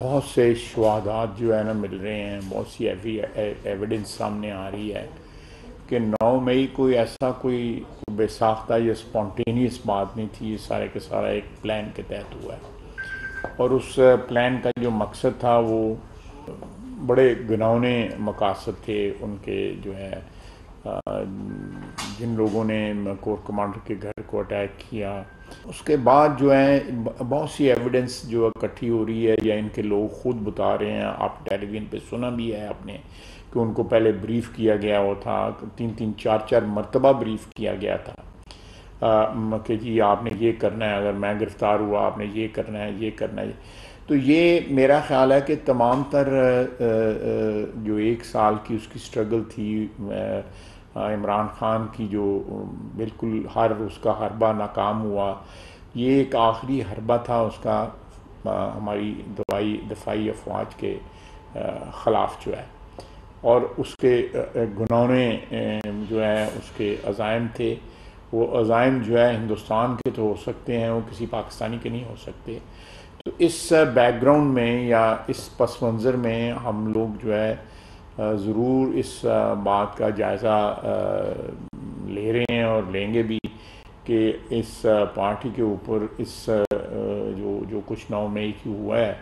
बहुत से शवादात जो है ना मिल रहे हैं, बहुत सी एविडेंस सामने आ रही है कि 9 मई कोई ऐसा कोई बेसाख्ता या स्पॉन्टेनियस बात नहीं थी। ये सारे का सारा एक प्लान के तहत हुआ है और उस प्लान का जो मकसद था वो बड़े घिनौने मकासद थे उनके जो है। जिन लोगों ने कोर कमांडर के घर को अटैक किया, उसके बाद जो है बहुत सी एविडेंस जो इकट्ठी हो रही है या इनके लोग खुद बता रहे हैं। आप टेलीविजन पे सुना भी है आपने कि उनको पहले ब्रीफ किया गया वो था, 3-3 4-4 मरतबा ब्रीफ किया गया था कि जी आपने ये करना है, अगर मैं गिरफ़्तार हुआ आपने ये करना है, ये करना है। तो ये मेरा ख्याल है कि तमाम तर जो 1 साल की उसकी स्ट्रगल थी, इमरान खान की जो बिल्कुल हर उसका हरबा नाकाम हुआ, ये एक आखिरी हरबा था उसका हमारी दफाई अफवाज के ख़िलाफ़ जो है। और उसके घुनौने जो है उसके अज़ाइम थे। वो अज़ाइम जो है हिंदुस्तान के तो हो सकते हैं, वो किसी पाकिस्तानी के नहीं हो सकते। तो इस बैकग्राउंड में या इस पस मंज़र में हम लोग जो है ज़रूर इस बात का जायज़ा ले रहे हैं और लेंगे भी कि इस पार्टी के ऊपर इस जो जो कुछ 9 मई की हुआ है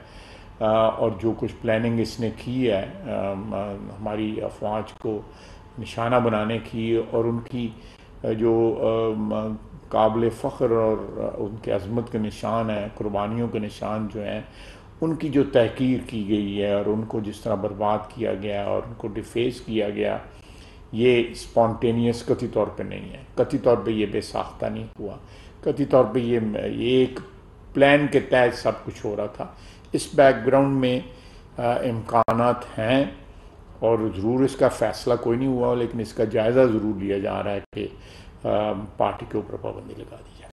और जो कुछ प्लानिंग इसने की है हमारी अफवाज को निशाना बनाने की, और उनकी जो काबिल फ़ख्र और उनके अज़मत के निशान हैं, कुर्बानियों के निशान जो हैं, उनकी जो तहकीर की गई है और उनको जिस तरह बर्बाद किया गया और उनको डिफेस किया गया, ये स्पॉन्टेनियस कतई तौर पे नहीं है। कतई तौर पे ये बेसाख्ता नहीं हुआ। कतई तौर पे ये एक प्लान के तहत सब कुछ हो रहा था। इस बैकग्राउंड में इम्कानात हैं और ज़रूर इसका फ़ैसला कोई नहीं हुआ, लेकिन इसका जायज़ा ज़रूर लिया जा रहा है कि पार्टी के ऊपर पाबंदी लगा दी जाए।